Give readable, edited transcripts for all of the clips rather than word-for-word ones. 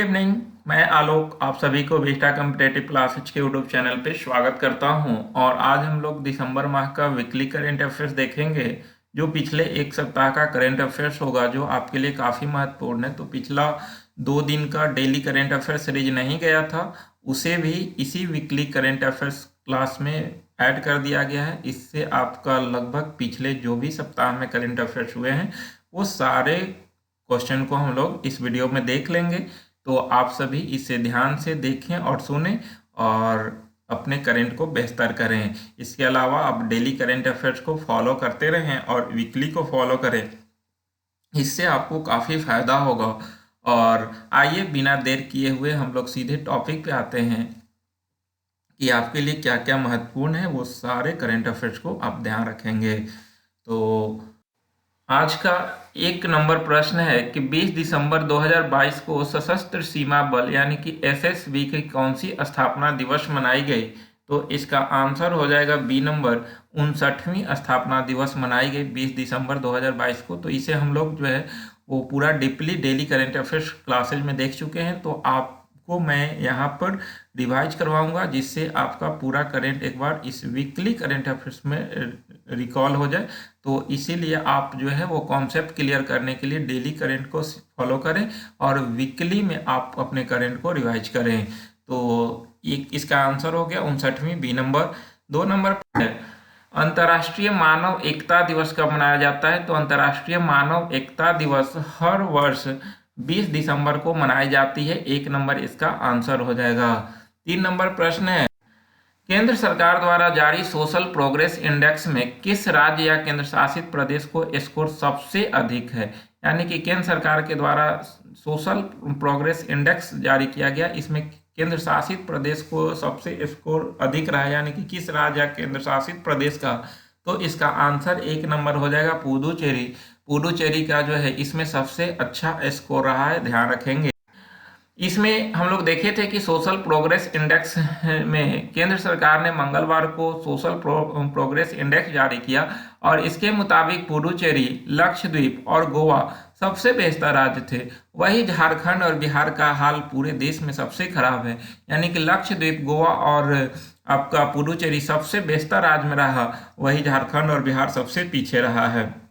Evening. मैं आलोक आप सभी को विस्टा कॉम्पिटेटिव क्लासेज के यूट्यूब चैनल पे स्वागत करता हूं। और आज हम लोग दिसंबर माह का वीकली करंट अफेयर्स देखेंगे, जो पिछले एक सप्ताह का करंट अफेयर्स होगा, जो आपके लिए काफ़ी महत्वपूर्ण है। तो पिछला 2 दिन का डेली करंट अफेयर्स सीरीज नहीं गया था, उसे भी इसी वीकली करंट अफेयर्स क्लास में ऐड कर दिया गया है। इससे आपका लगभग पिछले जो भी सप्ताह में करंट अफेयर्स हुए हैं वो सारे क्वेश्चन को हम लोग इस वीडियो में देख लेंगे। तो आप सभी इसे ध्यान से देखें और सुनें और अपने करंट को बेहतर करें। इसके अलावा आप डेली करंट अफेयर्स को फॉलो करते रहें और वीकली को फॉलो करें, इससे आपको काफ़ी फायदा होगा। और आइए बिना देर किए हुए हम लोग सीधे टॉपिक पे आते हैं कि आपके लिए क्या क्या महत्वपूर्ण है, वो सारे करंट अफेयर्स को आप ध्यान रखेंगे। तो आज का 1 नंबर प्रश्न है कि 20 दिसंबर 2022 को सशस्त्र सीमा बल यानी कि एसएसबी की कौन सी स्थापना दिवस मनाई गई। तो इसका आंसर हो जाएगा बी नंबर, 59वीं स्थापना दिवस मनाई गई 20 दिसंबर 2022 को। तो इसे हम लोग जो है वो पूरा deeply daily current affairs classes में देख चुके हैं। तो आपको मैं यहाँ पर रिवाइज करवाऊंगा, जिससे आपका पूरा करंट एक बार इस वीकली करंट अफेयर्स में रिकॉल हो जाए। तो इसीलिए आप जो है वो कॉन्सेप्ट क्लियर करने के लिए डेली करंट को फॉलो करें और वीकली में आप अपने करंट को रिवाइज करें। तो एक इसका आंसर हो गया 59वीं, बी नंबर। 2 नंबर पर है अंतर्राष्ट्रीय मानव एकता दिवस कब मनाया जाता है। तो अंतर्राष्ट्रीय मानव एकता दिवस हर वर्ष 20 दिसंबर को मनाई जाती है। 1 नंबर इसका आंसर हो जाएगा। 3 नंबर प्रश्न है केंद्र सरकार द्वारा जारी सोशल प्रोग्रेस इंडेक्स में किस राज्य या केंद्र शासित प्रदेश को स्कोर सबसे अधिक है। यानी कि केंद्र सरकार के द्वारा सोशल प्रोग्रेस इंडेक्स जारी किया गया, इसमें केंद्र शासित प्रदेश को सबसे स्कोर अधिक रहा है, यानी कि किस राज्य या केंद्र शासित प्रदेश का। तो इसका आंसर 1 नंबर हो जाएगा पुडुचेरी। पुडुचेरी का जो है इसमें सबसे अच्छा स्कोर रहा है, ध्यान रखेंगे। इसमें हम लोग देखे थे कि सोशल प्रोग्रेस इंडेक्स में केंद्र सरकार ने मंगलवार को सोशल प्रोग्रेस इंडेक्स जारी किया और इसके मुताबिक पुडुचेरी, लक्षद्वीप और गोवा सबसे बेहतर राज्य थे। वही झारखंड और बिहार का हाल पूरे देश में सबसे खराब है, यानी कि लक्षद्वीप, गोवा और आपका पुडुचेरी सबसे बेहतर राज्य में रहा, वही झारखंड और बिहार सबसे पीछे रहा है।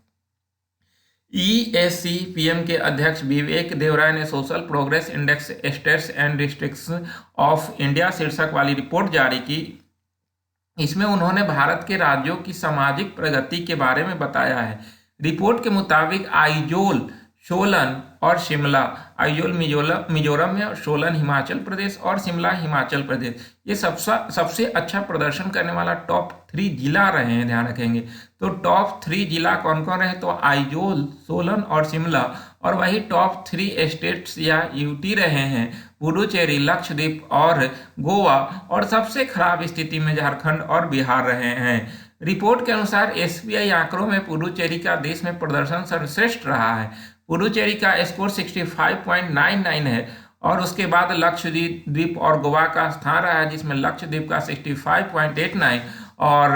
EAC-PM के अध्यक्ष विवेक देवराय ने social progress index states and districts of India शीर्षक वाली रिपोर्ट जारी की। इसमें उन्होंने भारत के राज्यों की सामाजिक प्रगति के बारे में बताया है। रिपोर्ट के मुताबिक आइजोल, सोलन और शिमला, आइजोल मिजोरम में, और सोलन हिमाचल प्रदेश और शिमला हिमाचल प्रदेश, ये सबसे अच्छा प्रदर्शन करने वाला टॉप 3 जिला रहे हैं, ध्यान रखेंगे। तो टॉप 3 जिला कौन कौन रहे, तो आइजोल, सोलन और शिमला। और वही टॉप 3 स्टेट्स या यूटी रहे हैं पुडुचेरी, लक्षद्वीप और गोवा। और सबसे खराब स्थिति में झारखंड और बिहार रहे हैं। रिपोर्ट के अनुसार एसबीआई आंकड़ों में पुडुचेरी का देश में प्रदर्शन सर्वश्रेष्ठ रहा है। पुडुचेरी का स्कोर 65.99 है और उसके बाद लक्षद्वीप और गोवा का स्थान रहा है, जिसमें लक्षद्वीप का 65.89 और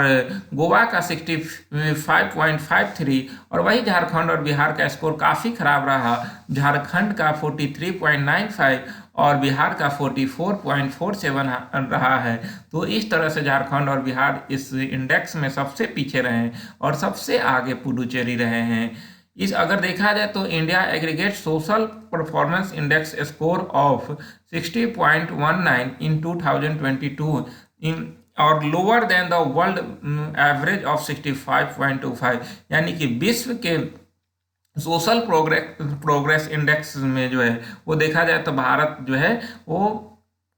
गोवा का 65.53। और वही झारखंड और बिहार का स्कोर काफ़ी खराब रहा। झारखंड का 43.95 और बिहार का 44.47 रहा है। तो इस तरह से झारखंड और बिहार इस इंडेक्स में सबसे पीछे रहे हैं और सबसे आगे पुडुचेरी रहे हैं। इस अगर देखा जाए तो India aggregate social performance index score of 60.19 इन 2022 और lower than the world average of 65.25, यानी कि विश्व के सोशल प्रोग्रेस इंडेक्स में जो है वो देखा जाए तो भारत जो है वो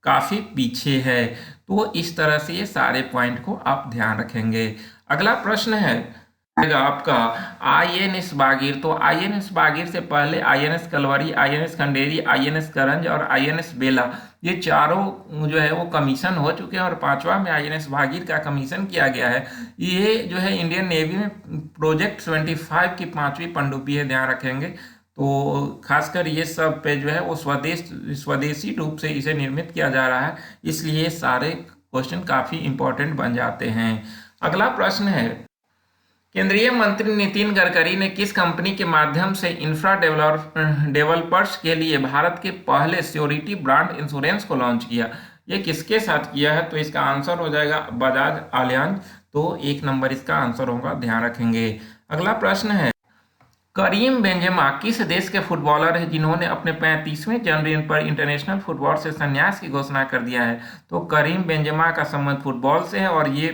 काफ़ी पीछे है। तो इस तरह से ये सारे पॉइंट को आप ध्यान रखेंगे। अगला प्रश्न है आपका INS बागीर। तो INS बागीर से पहले INS Kalvari, INS Khanderi, INS करंज और INS बेला, ये चारों जो है वो कमीशन हो चुके हैं और 5वां में INS बागीर का कमीशन किया गया है। ये जो है इंडियन नेवी में प्रोजेक्ट 25 की 5वीं पनडुब्बी है, ध्यान रखेंगे। तो खासकर ये सब पे जो है वो स्वदेशी रूप से इसे निर्मित किया जा रहा है, इसलिए सारे क्वेश्चन काफ़ी इंपॉर्टेंट बन जाते हैं। अगला प्रश्न है केंद्रीय मंत्री नितिन गडकरी ने किस कंपनी के माध्यम से इंफ्रा डेवलपर्स के लिए भारत के पहले श्योरिटी ब्रांड इंश्योरेंस को लॉन्च किया? ये किसके साथ किया है? तो इसका आंसर हो जाएगा बजाज आलियांज। तो 1 नंबर इसका आंसर होगा, ध्यान रखेंगे। अगला प्रश्न है, करीम बेंजेमा किस देश के फुटबॉलर हैं जिन्होंने अपने 35वें जन्मदिन पर इंटरनेशनल फुटबॉल से संन्यास की घोषणा कर दिया है? तो करीम बेंजेमा का संबंध फुटबॉल से है और ये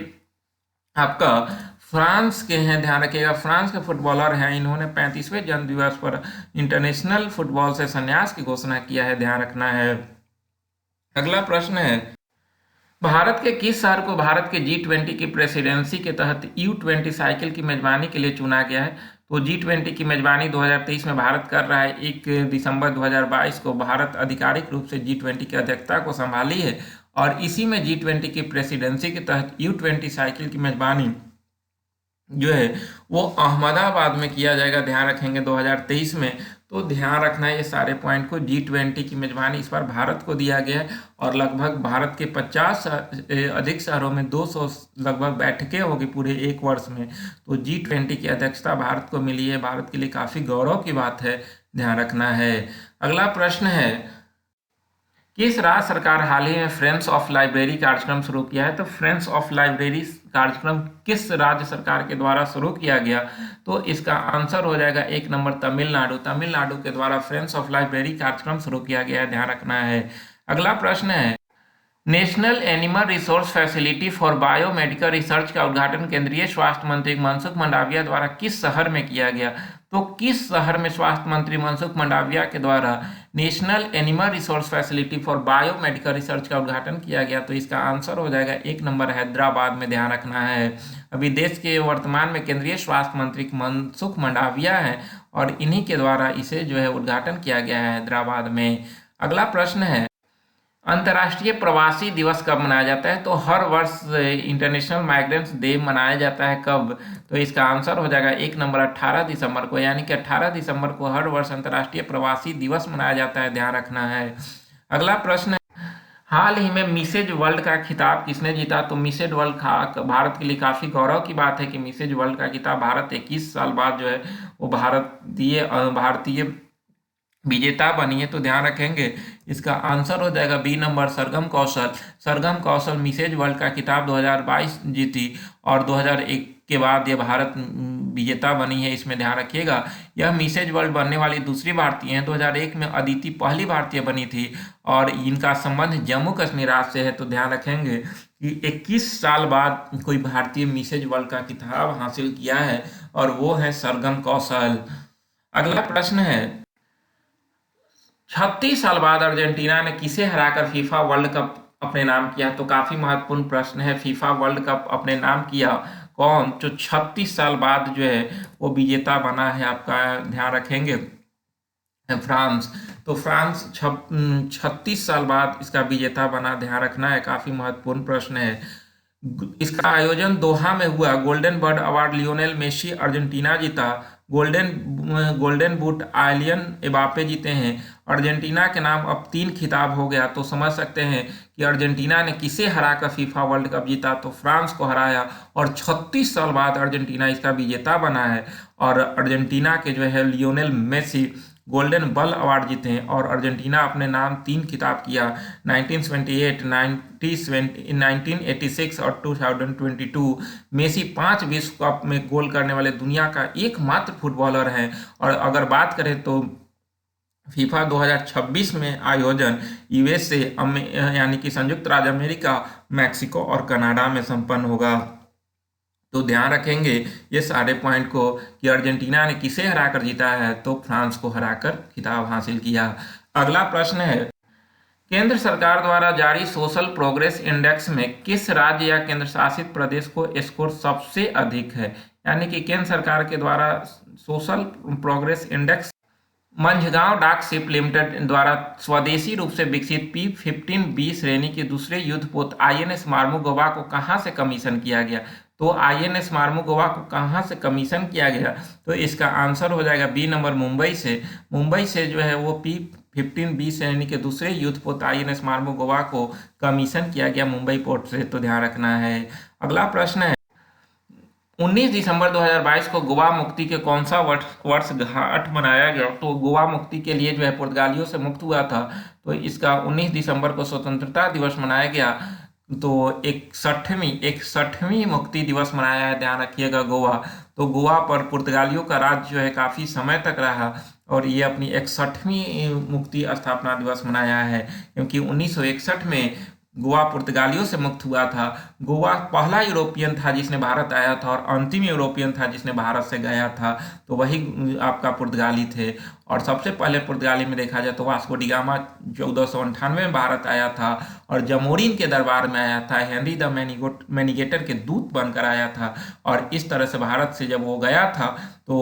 आपका फ्रांस के हैं, ध्यान रखिएगा। फ्रांस के फुटबॉलर हैं, इन्होंने 35वें जन्म दिवस पर इंटरनेशनल फुटबॉल से संन्यास की घोषणा किया है, ध्यान रखना है। अगला प्रश्न है, भारत के किस शहर को भारत के G20 की प्रेसिडेंसी के तहत U20 साइकिल की मेजबानी के लिए चुना गया है? तो G20 की मेजबानी 2023 में भारत कर रहा है। 1 दिसंबर 2022 को भारत आधिकारिक रूप से G20 की अध्यक्षता को संभाली है और इसी में G20 की प्रेसिडेंसी के तहत U20 साइकिल की मेजबानी जो है वो अहमदाबाद में किया जाएगा, ध्यान रखेंगे, 2023 में। तो ध्यान रखना है ये सारे पॉइंट को। G20 की मेजबानी इस बार भारत को दिया गया है और लगभग भारत के 50 अधिक शहरों में 200 लगभग बैठकें होगी पूरे 1 वर्ष में। तो G20 की अध्यक्षता भारत को मिली है, भारत के लिए काफ़ी गौरव की बात है, ध्यान रखना है। अगला प्रश्न है, किस राज्य सरकार हाल ही में फ्रेंड्स ऑफ लाइब्रेरी कार्यक्रम शुरू किया है? तो फ्रेंड्स ऑफ लाइब्रेरी कार्यक्रम किस राज्य सरकार के द्वारा शुरू किया गया? तो इसका आंसर हो जाएगा 1 नंबर तमिलनाडु। तमिलनाडु के द्वारा फ्रेंड्स ऑफ लाइब्रेरी कार्यक्रम शुरू किया गया है, ध्यान रखना है। अगला प्रश्न है, national animal resource facility for biomedical research का उद्घाटन केंद्रीय स्वास्थ्य मंत्री मनसुख मंडाविया द्वारा किस शहर में किया गया? तो किस शहर में स्वास्थ्य मंत्री मनसुख मंडाविया के द्वारा national animal resource facility for biomedical research का उद्घाटन किया गया? तो इसका आंसर हो जाएगा 1 नंबर हैदराबाद में, ध्यान रखना है। अभी देश के वर्तमान में केंद्रीय स्वास्थ्य मंत्री मनसुख मंडाविया हैं और इन्हीं के द्वारा इसे जो है उद्घाटन किया गया है हैदराबाद में। अगला प्रश्न है, अंतर्राष्ट्रीय प्रवासी दिवस कब मनाया जाता है? तो हर वर्ष इंटरनेशनल माइग्रेंट्स डे मनाया जाता है, कब? तो इसका आंसर हो जाएगा 1 नंबर 18 दिसंबर को, यानी कि 18 दिसंबर को हर वर्ष अंतर्राष्ट्रीय प्रवासी दिवस मनाया जाता है, ध्यान रखना है। अगला प्रश्न है, हाल ही में मिसेज वर्ल्ड का खिताब किसने जीता? तो मिसेज वर्ल्ड भारत के लिए काफ़ी गौरव की बात है कि मिसेज वर्ल्ड का खिताब भारत 21 साल बाद जो है वो भारतीय विजेता बनी है, तो ध्यान रखेंगे। इसका आंसर हो जाएगा बी नंबर सरगम कौशल। सरगम कौशल मिसेज वर्ल्ड का खिताब 2022 जीती और 2001 के बाद ये भारत विजेता बनी है, इसमें ध्यान रखिएगा। यह मिसेज वर्ल्ड बनने वाली दूसरी भारतीय हैं। 2001 में अदिति पहली भारतीय बनी थी और इनका संबंध जम्मू कश्मीर राज्य से है, तो ध्यान रखेंगे कि 21 साल बाद कोई भारतीय मिसेज वर्ल्ड का खिताब हासिल किया है और वो है सरगम कौशल। अगला प्रश्न है, 36 साल बाद अर्जेंटीना ने किसे हराकर फीफा वर्ल्ड कप अपने नाम किया? तो काफी महत्वपूर्ण प्रश्न है, फीफा वर्ल्ड कप अपने नाम किया कौन जो 36 साल बाद जो है वो विजेता बना है? आपका ध्यान रखेंगे फ्रांस। तो फ्रांस 36 साल बाद इसका विजेता बना, ध्यान रखना है, काफी महत्वपूर्ण प्रश्न है। इसका आयोजन दोहा में हुआ। Golden bird award Lionel Messi Argentina जीता। गोल्डन बूट आलियन एबापे जीते हैं। अर्जेंटीना के नाम अब 3 खिताब हो गया, तो समझ सकते हैं कि अर्जेंटीना ने किसे हराकर फीफा वर्ल्ड कप जीता? तो फ्रांस को हराया और 36 साल बाद अर्जेंटीना इसका विजेता बना है और अर्जेंटीना के जो है लियोनेल मेसी गोल्डन बल अवार्ड जीते हैं और अर्जेंटीना अपने नाम 3 खिताब किया, 1978, 1986 और 2022। मेसी 5 विश्व कप में गोल करने वाले दुनिया का एकमात्र फुटबॉलर हैं। और अगर बात करें तो फीफा 2026 में आयोजन यूएसए यानी कि संयुक्त राज्य अमेरिका, मैक्सिको और कनाडा में संपन्न होगा। तो ध्यान रखेंगे ये सारे पॉइंट को कि अर्जेंटीना ने किसे हराकर जीता है? तो फ्रांस को हराकर खिताब हासिल किया। अगला प्रश्न है, केंद्र सरकार द्वारा जारी सोशल प्रोग्रेस इंडेक्स में किस राज्य या केंद्र शासित प्रदेश को स्कोर सबसे अधिक है? यानी कि केंद्र सरकार के द्वारा सोशल प्रोग्रेस इंडेक्स मंझगांव डाक शिप लिमिटेड द्वारा स्वदेशी रूप से विकसित P-15B श्रेणी के दूसरे युद्धपोत INS मार्मुगोवा को कहां से कमीशन किया गया? तो INS मार्मुगोवा को कहां से कमीशन किया गया? तो इसका आंसर हो जाएगा बी नंबर मुंबई से। मुंबई से जो है वो P-15B श्रेणी के दूसरे युद्धपोत INS मार्मुगोवा को कमीशन किया गया मुंबई पोर्ट से, तो ध्यान रखना है। अगला प्रश्न है, 19 दिसंबर 2022 को गोवा मुक्ति के कौन सा वर्षगांठ मनाया गया? तो गोवा मुक्ति के लिए जो है पुर्तगालियों से मुक्त हुआ था, तो इसका 19 दिसंबर को स्वतंत्रता दिवस मनाया गया। तो 61वीं मुक्ति दिवस मनाया है, ध्यान रखिएगा गोवा। तो गोवा पर पुर्तगालियों का राज जो है काफ़ी समय तक रहा और ये अपनी 61वीं मुक्ति स्थापना दिवस मनाया है, क्योंकि 1961 में गोवा पुर्तगालियों से मुक्त हुआ था। गोवा पहला यूरोपियन था जिसने भारत आया था और अंतिम यूरोपियन था जिसने भारत से गया था, तो वही आपका पुर्तगाली थे। और सबसे पहले पुर्तगाली में देखा जाए तो वास्को डी गामा 1498 में भारत आया था और जमोरिन के दरबार में आया था, हेनरी द मैनिगेटर के दूत बनकर आया था। और इस तरह से भारत से जब वो गया था तो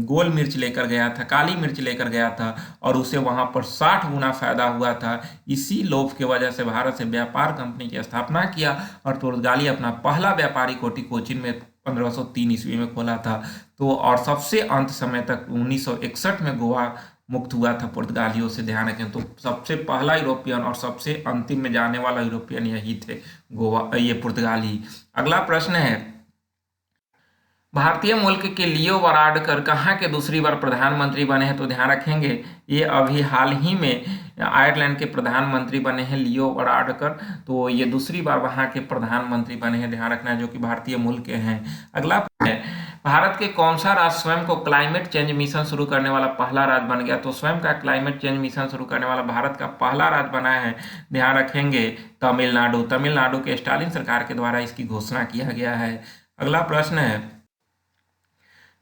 गोल मिर्च लेकर गया था, काली मिर्च लेकर गया था और उसे वहाँ पर 60 गुना फायदा हुआ था। इसी लोभ की वजह से भारत से व्यापार कंपनी की स्थापना किया और पुर्तगाली अपना पहला व्यापारी कोठी कोचीन में 1503 ईस्वी में खोला था। तो और सबसे अंत समय तक 1961 में गोवा मुक्त हुआ था पुर्तगालियों से, ध्यान रखें। तो सबसे पहला यूरोपियन और सबसे अंतिम में जाने वाला यूरोपियन यही थे, गोवा, ये पुर्तगाली। अगला प्रश्न है, भारतीय मूल के लियो वराडकर कहाँ के दूसरी बार प्रधानमंत्री बने हैं? तो ध्यान रखेंगे ये अभी हाल ही में आयरलैंड के प्रधानमंत्री बने हैं लियो वराडकर, तो ये दूसरी बार वहाँ के प्रधानमंत्री बने हैं, ध्यान रखना है, जो कि भारतीय मूल के हैं। अगला है, भारत के कौन सा राज्य स्वयं को क्लाइमेट चेंज मिशन शुरू करने वाला पहला राज्य बन गया? तो स्वयं का क्लाइमेट चेंज मिशन शुरू करने वाला भारत का पहला राज्य बना है, ध्यान रखेंगे, तमिलनाडु। तमिलनाडु के स्टालिन सरकार के द्वारा इसकी घोषणा किया गया है। अगला प्रश्न है,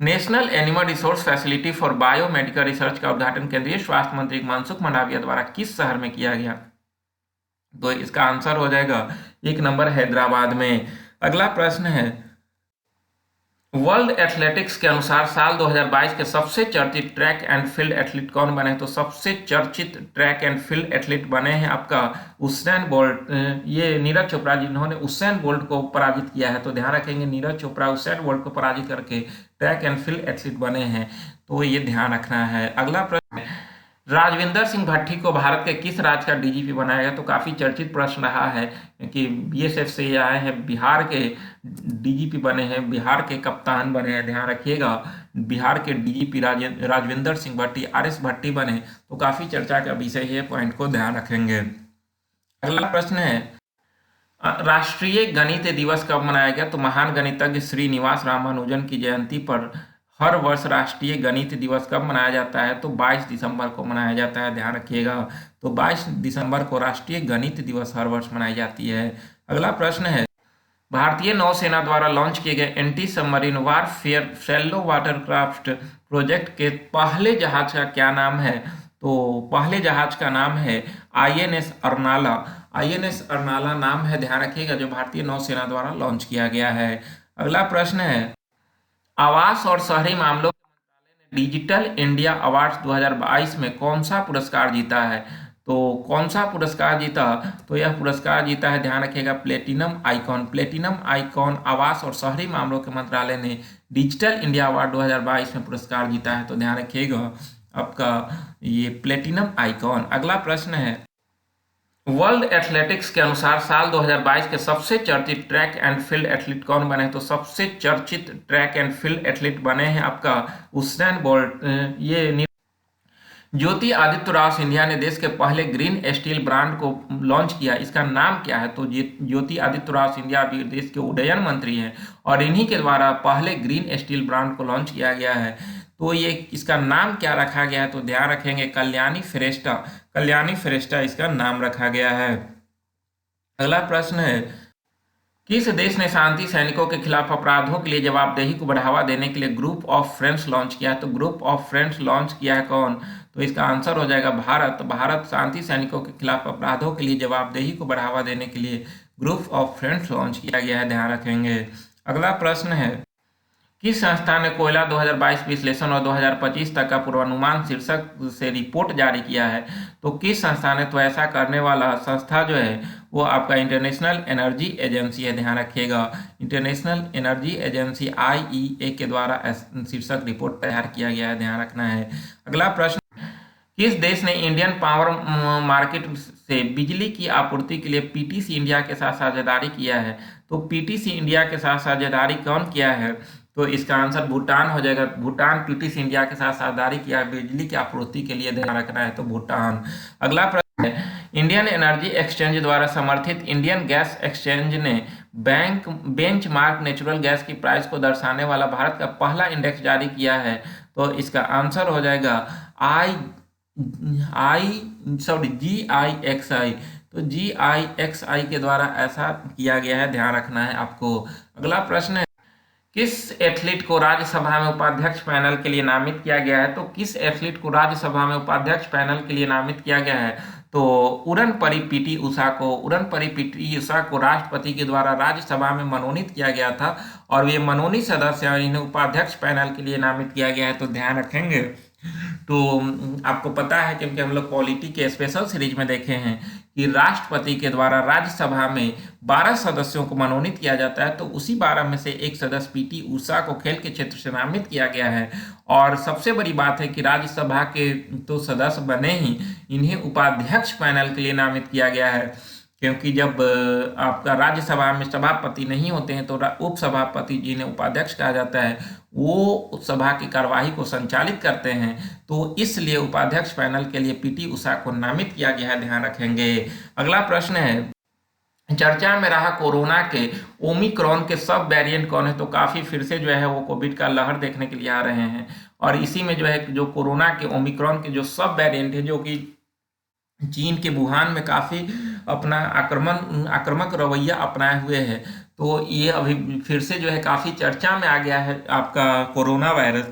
national animal resource facility for biomedical research का उद्घाटन केंद्रीय स्वास्थ्य मंत्री मनसुख मंडाविया द्वारा किस शहर में किया गया? तो इसका आंसर हो जाएगा 1 नंबर हैदराबाद में। अगला प्रश्न है, वर्ल्ड एथलेटिक्स के अनुसार साल 2022 के सबसे चर्चित ट्रैक एंड फील्ड एथलीट कौन बने? तो सबसे चर्चित ट्रैक एंड फील्ड एथलीट बने हैं आपका उसेन बोल्ट, ये नीरज चोपड़ा, जिन्होंने उसेन बोल्ट को पराजित किया है। तो ध्यान रखेंगे नीरज चोपड़ा उसेन बोल्ट को पराजित करके ट्रैक एंड फील्ड एथलीट बने हैं, तो ये ध्यान रखना है। अगला प्रश्न, राजविंदर सिंह भट्टी को भारत के किस राज्य का डीजीपी बनाया गया? तो काफ़ी चर्चित प्रश्न रहा है, क्योंकि बीएसएफ से ये आए हैं, बिहार के डीजीपी बने हैं, बिहार के कप्तान बने हैं, ध्यान रखिएगा। बिहार के डीजीपी राजविंदर सिंह भट्टी, आरएस भट्टी बने, तो काफ़ी चर्चा का विषय है, पॉइंट को ध्यान रखेंगे। अगला प्रश्न है, राष्ट्रीय गणित दिवस कब मनाया गया? तो महान गणितज्ञ श्रीनिवास रामानुजन की जयंती पर हर वर्ष राष्ट्रीय गणित दिवस कब मनाया जाता है? तो 22 दिसंबर को मनाया जाता है, ध्यान रखिएगा। तो 22 दिसंबर को राष्ट्रीय गणित दिवस हर वर्ष मनाई जाती है। अगला प्रश्न है, भारतीय नौसेना द्वारा लॉन्च किए गए anti submarine warfare shallow watercraft project के पहले जहाज का क्या नाम है? तो पहले जहाज का नाम है आईएनएस अर्नाला। आईएनएस अर्नाला नाम है, ध्यान रखिएगा, जो भारतीय नौसेना द्वारा लॉन्च किया गया है। अगला प्रश्न है, आवास और शहरी मामलों के मंत्रालय ने डिजिटल इंडिया अवार्ड्स 2022 में कौन सा पुरस्कार जीता है? तो कौन सा पुरस्कार जीता? तो यह पुरस्कार जीता है, ध्यान रखिएगा, प्लेटिनम आइकॉन। प्लेटिनम आइकॉन आवास और शहरी मामलों के मंत्रालय ने डिजिटल इंडिया अवार्ड 2022 में पुरस्कार जीता है, तो ध्यान रखिएगा आपका ये प्लेटिनम आइकॉन। अगला प्रश्न है, वर्ल्ड एथलेटिक्स के अनुसार साल 2022 के सबसे चर्चित ट्रैक एंड फील्ड एथलीट कौन बने? तो सबसे चर्चित ट्रैक एंड फील्ड एथलीट बने हैं आपका उसेन बोल्ट। ये ज्योति आदित्य राव सिंधिया ने देश के पहले ग्रीन स्टील ब्रांड को लॉन्च किया, इसका नाम क्या है? तो ज्योति आदित्य राव सिंधिया भी देश के उड्डयन मंत्री हैं और इन्हीं के द्वारा पहले ग्रीन स्टील ब्रांड को लॉन्च किया गया है, तो ये इसका नाम क्या रखा गया है? तो ध्यान रखेंगे कल्याणी श्रेष्ठा। कल्याणी श्रेष्ठा इसका नाम रखा गया है। अगला प्रश्न है, किस देश ने शांति सैनिकों के खिलाफ अपराधों के लिए जवाबदेही को बढ़ावा देने के लिए ग्रुप ऑफ फ्रेंड्स लॉन्च किया है? तो ग्रुप ऑफ फ्रेंड्स लॉन्च किया है कौन? तो इसका आंसर हो जाएगा भारत। भारत शांति सैनिकों के खिलाफ अपराधों के लिए जवाबदेही को बढ़ावा देने के लिए ग्रुप ऑफ फ्रेंड्स लॉन्च किया गया है, ध्यान रखेंगे। अगला प्रश्न है, किस संस्था ने कोयला 2022 विश्लेषण और 2025 तक का पूर्वानुमान शीर्षक से रिपोर्ट जारी किया है? तो किस संस्था ने? तो ऐसा करने वाला संस्था जो है वो आपका इंटरनेशनल एनर्जी एजेंसी है, ध्यान रखिएगा। इंटरनेशनल एनर्जी एजेंसी IEA के द्वारा शीर्षक रिपोर्ट तैयार किया गया है, ध्यान रखना है। अगला प्रश्न, किस देश ने इंडियन पावर मार्केट से बिजली की आपूर्ति के लिए PTC इंडिया के साथ साझेदारी किया है? तो PTC इंडिया के साथ साझेदारी कौन किया है? तो इसका आंसर भूटान हो जाएगा। भूटान ब्रिटिश इंडिया के साथ साझेदारी किया बिजली की आपूर्ति के लिए, ध्यान रखना है, तो भूटान। अगला प्रश्न है, इंडियन एनर्जी एक्सचेंज द्वारा समर्थित इंडियन गैस एक्सचेंज ने बेंचमार्क नेचुरल गैस की प्राइस को दर्शाने वाला भारत का पहला इंडेक्स जारी किया है। तो इसका आंसर हो जाएगा GIXI। तो GIXI के द्वारा ऐसा किया गया है, ध्यान रखना है आपको। अगला प्रश्न है, किस एथलीट को राज्यसभा में उपाध्यक्ष पैनल के लिए नामित किया गया है? तो किस एथलीट को राज्यसभा में उपाध्यक्ष पैनल के लिए नामित किया गया है? तो उड़नपरी पीटी उषा को राष्ट्रपति के द्वारा राज्यसभा में मनोनीत किया गया था और ये मनोनीत सदस्य और इन्हें उपाध्यक्ष पैनल के लिए नामित किया गया है, तो ध्यान रखेंगे। तो आपको पता है, क्योंकि हम लोग पॉलिटी के स्पेशल सीरीज में देखे हैं कि राष्ट्रपति के द्वारा राज्यसभा में 12 सदस्यों को मनोनीत किया जाता है, तो उसी 12 में से एक सदस्य पीटी उषा को खेल के क्षेत्र से नामित किया गया है। और सबसे बड़ी बात है कि राज्यसभा के तो सदस्य बने ही, इन्हें उपाध्यक्ष पैनल के लिए नामित किया गया है, क्योंकि जब आपका राज्यसभा में सभापति नहीं होते हैं तो उपसभापति जिन्हें उपाध्यक्ष कहा जाता है, वो सभा की कार्यवाही को संचालित करते हैं, तो इसलिए उपाध्यक्ष पैनल के लिए पीटी उषा को नामित किया गया है, ध्यान रखेंगे। अगला प्रश्न है, चर्चा में रहा कोरोना के ओमिक्रॉन के सब वेरिएंट कौन है? तो काफी फिर से जो है वो कोविड का लहर देखने के लिए आ रहे हैं और इसी में जो है जो कोरोना के ओमिक्रॉन के जो सब वेरिएंट है, जो कि चीन के वुहान में काफी अपना आक्रामक रवैया अपनाए हुए है, तो ये अभी फिर से जो है काफी चर्चा में आ गया है आपका कोरोना वायरस।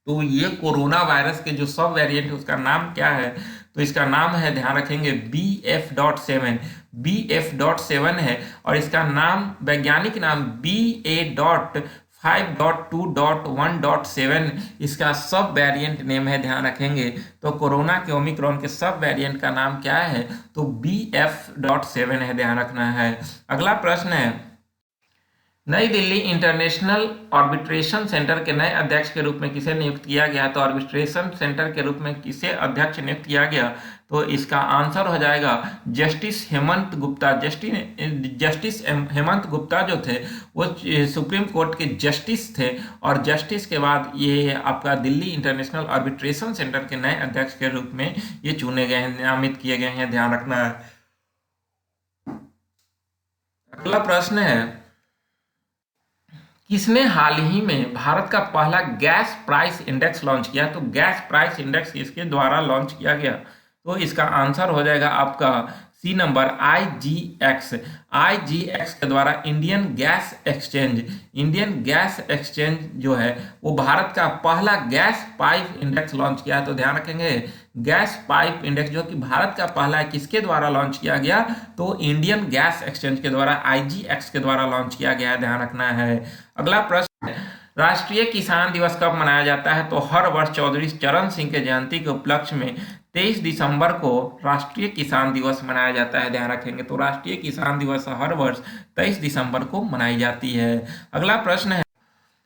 तो ये कोरोना वायरस के जो सब वेरिएंट है उसका नाम क्या है? तो इसका नाम है, ध्यान रखेंगे, BF.7। BF.7 है और इसका नाम, वैज्ञानिक नाम BA.5.2.1.7 इसका सब वेरिएंट नेम है, ध्यान रखेंगे। तो कोरोना के ओमिक्रॉन के सब वेरिएंट का नाम क्या है? तो BF.7 है, ध्यान रखना है। अगला प्रश्न है, नई दिल्ली इंटरनेशनल आर्बिट्रेशन सेंटर के नए अध्यक्ष के रूप में किसे नियुक्त किया गया? तो आर्बिट्रेशन सेंटर के रूप में किसे अध्यक्ष नियुक्त किया गया? तो इसका आंसर हो जाएगा जस्टिस हेमंत गुप्ता। जस्टिस हेमंत गुप्ता जो थे वो सुप्रीम कोर्ट के जस्टिस थे और जस्टिस के बाद ये आपका दिल्ली इंटरनेशनल आर्बिट्रेशन सेंटर के नए अध्यक्ष के रूप में ये चुने गए हैं, नामित किए गए हैं, ध्यान रखना है। अगला प्रश्न है, किसने हाल ही में भारत का पहला गैस प्राइस इंडेक्स लॉन्च किया? तो गैस प्राइस इंडेक्स किसके द्वारा लॉन्च किया गया? तो इसका आंसर हो जाएगा आपका सी नंबर, IGX के द्वारा इंडियन गैस एक्सचेंज जो है वो भारत का पहला गैस पाइप इंडेक्स लॉन्च किया है। तो ध्यान रखेंगे, गैस पाइप इंडेक्स जो कि भारत का पहला है, किसके द्वारा लॉन्च किया गया? तो इंडियन गैस एक्सचेंज के द्वारा, IGX के द्वारा लॉन्च किया गया है, ध्यान रखना है। अगला प्रश्न है, राष्ट्रीय किसान दिवस कब मनाया जाता है? तो हर वर्ष चौधरी चरण सिंह के जयंती के उपलक्ष्य में 23 दिसंबर को राष्ट्रीय किसान दिवस मनाया जाता है, ध्यान रखेंगे। तो राष्ट्रीय किसान दिवस हर वर्ष 23 दिसंबर को मनाई जाती है। अगला प्रश्न है,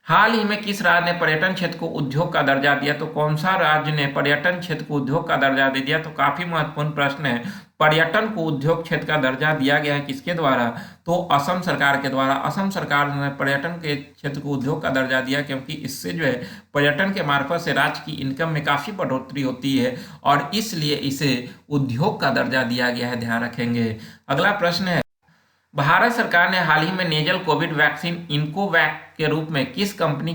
हाल ही में किस राज्य ने पर्यटन क्षेत्र को उद्योग का दर्जा दिया? तो कौन सा राज्य ने पर्यटन क्षेत्र को उद्योग का दर्जा दे दिया? तो काफी महत्वपूर्ण प्रश्न है। पर्यटन को उद्योग क्षेत्र का दर्जा दिया गया है किसके द्वारा? तो असम सरकार के द्वारा। असम सरकार ने पर्यटन के क्षेत्र को उद्योग का दर्जा दिया, क्योंकि इससे जो है पर्यटन के मार्फत से राज्य की इनकम में काफी बढ़ोतरी होती है और इसलिए इसे उद्योग का दर्जा दिया गया है, ध्यान रखेंगे। अगला प्रश्न है, भारत सरकार ने हाल ही में नेजल कोविड वैक्सीन इनकोवैक के रूप में किस कंपनी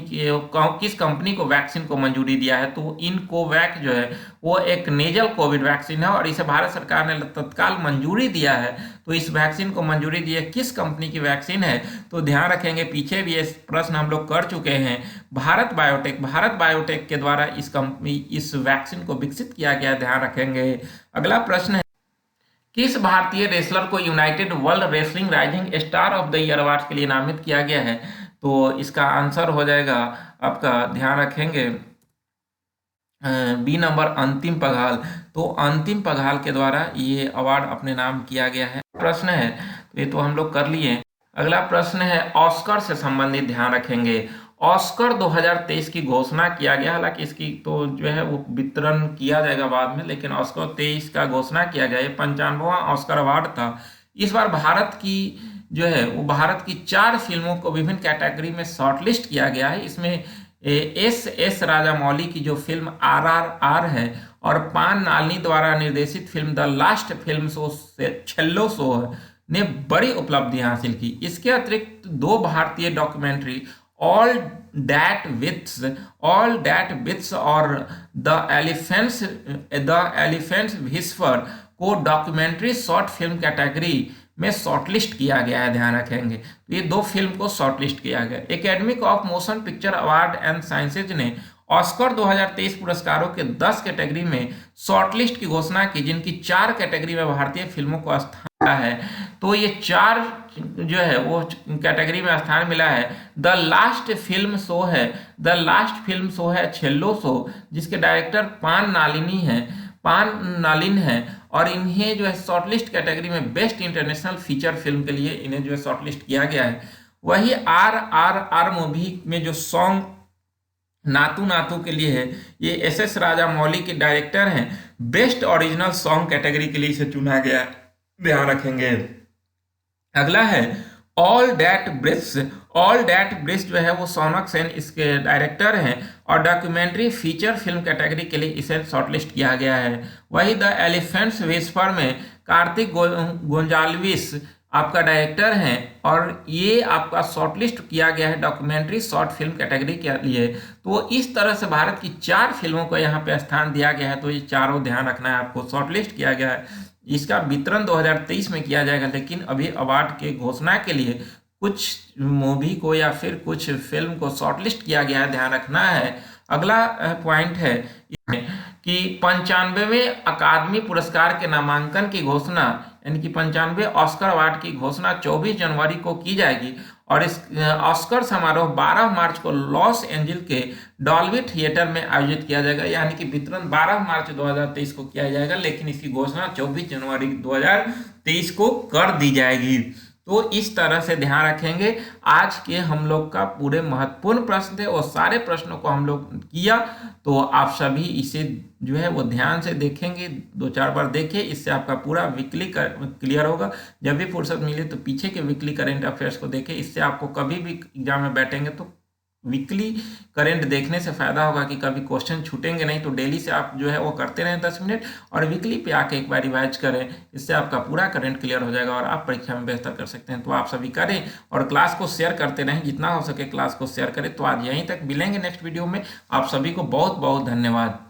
को वैक्सीन को मंजूरी दिया है? तो इनकोवैक जो है वो एक नेजल कोविड वैक्सीन है और इसे भारत सरकार ने तत्काल मंजूरी दिया है। तो इस वैक्सीन को मंजूरी दी है, किस कंपनी की वैक्सीन है? तो ध्यान रखेंगे, पीछे भी ये प्रश्न हम लोग कर चुके हैं, भारत बायोटेक के द्वारा इस वैक्सीन को विकसित किया गया, ध्यान रखेंगे। अगला प्रश्न है, किस भारतीय रेसलर को United world wrestling rising star of the year award के लिए नामित किया गया है? तो इसका आंसर हो जाएगा आपका, ध्यान रखेंगे, बी नंबर, अंतिम पघाल। तो अंतिम पघाल के द्वारा ये अवार्ड अपने नाम किया गया है। प्रश्न है, तो ये तो हम लोग कर लिए। अगला प्रश्न है ऑस्कर से संबंधित, ध्यान रखेंगे। ऑस्कर 2023 की घोषणा किया गया, हालांकि इसकी तो जो है वो वितरण किया जाएगा बाद में, लेकिन ऑस्कर 23 का घोषणा किया गया। ये 95वां ऑस्कर अवार्ड था। इस बार भारत की जो है वो भारत की 4 फिल्मों को विभिन्न कैटेगरी में शॉर्टलिस्ट किया गया है। इसमें एस राजामौली की जो फिल्म RRR है और पान नालनी द्वारा निर्देशित film the last film show छेल्लो show ने बड़ी उपलब्धि हासिल की। इसके अतिरिक्त 2 भारतीय डॉक्यूमेंट्री ऑल दैट विथ्स और द एलिफेंट्स विस्पर को डॉक्यूमेंट्री शॉर्ट फिल्म कैटेगरी में शॉर्टलिस्ट किया गया है, ध्यान रखेंगे। तो ये 2 फिल्म को शॉर्टलिस्ट किया गया। Academy of motion picture award and sciences ने ऑस्कर 2023 पुरस्कारों के 10 कैटेगरी में शॉर्टलिस्ट की घोषणा की, जिनकी 4 कैटेगरी में भारतीय फिल्मों को स्थान मिला है। तो ये 4 जो है वो कैटेगरी में स्थान मिला है। द लास्ट फिल्म शो है छेल्लो शो, जिसके डायरेक्टर पान नालिन है और इन्हें जो है शॉर्टलिस्ट कैटेगरी में बेस्ट इंटरनेशनल फीचर फिल्म के लिए इन्हें जो है शॉर्टलिस्ट किया गया है। वही RRR मूवी में जो सॉन्ग नातू नातू के लिए है, ये SS राजामौली के डायरेक्टर हैं। बेस्ट ओरिजिनल सॉन्ग कैटेगरी के लिए इसे चुना गया, ध्यान रखेंगे। अगला है ऑल दैट ब्रिज जो है वो सोनक सेन इसके डायरेक्टर हैं और डॉक्यूमेंट्री फीचर फिल्म कैटेगरी के लिए इसे शॉर्टलिस्ट किया गया है। वही द एलिफेंट्स विस्पर में कार्तिक गोंजाल्विस आपका डायरेक्टर हैं और ये आपका शॉर्टलिस्ट किया गया है डॉक्यूमेंट्री शॉर्ट फिल्म कैटेगरी के लिए। तो इस तरह से भारत की 4 फिल्मों को यहाँ पे स्थान दिया गया है। तो ये चारों ध्यान रखना है आपको, शॉर्टलिस्ट किया गया है। इसका वितरण 2023 में किया जाएगा, लेकिन अभी अवार्ड के घोषणा के लिए कुछ मूवी को या फिर कुछ फिल्म को शॉर्टलिस्ट किया गया है, ध्यान रखना है। अगला पॉइंट है कि 95वें अकादमी पुरस्कार के नामांकन की घोषणा, यानी कि 95वें ऑस्कर अवार्ड की घोषणा 24 जनवरी को की जाएगी और इस ऑस्कर समारोह 12 मार्च को लॉस एंजिल्स के डॉल्बी थिएटर में आयोजित किया जाएगा। यानी कि वितरण 12 मार्च 2023 को किया जाएगा, लेकिन इसकी घोषणा 24 जनवरी 2023 को कर दी जाएगी। तो इस तरह से ध्यान रखेंगे। आज के हम लोग का पूरे महत्वपूर्ण प्रश्न थे और सारे प्रश्नों को हम लोग किया, तो आप सभी इसे जो है वो ध्यान से देखेंगे, 2-4 बार देखिए, इससे आपका पूरा वीकली क्लियर होगा। जब भी फुर्सत मिले तो पीछे के वीकली करेंट अफेयर्स को देखें, इससे आपको कभी भी एग्जाम में बैठेंगे तो वीकली करंट देखने से फायदा होगा कि कभी क्वेश्चन छूटेंगे नहीं। तो डेली से आप जो है वो करते रहें 10 मिनट और वीकली पे आके एक बार रिवाइज करें, इससे आपका पूरा करंट क्लियर हो जाएगा और आप परीक्षा में बेहतर कर सकते हैं। तो आप सभी करें और क्लास को शेयर करते रहें, जितना हो सके क्लास को शेयर करें। तो आज यहीं तक मिलेंगे नेक्स्ट वीडियो में। आप सभी को बहुत बहुत धन्यवाद।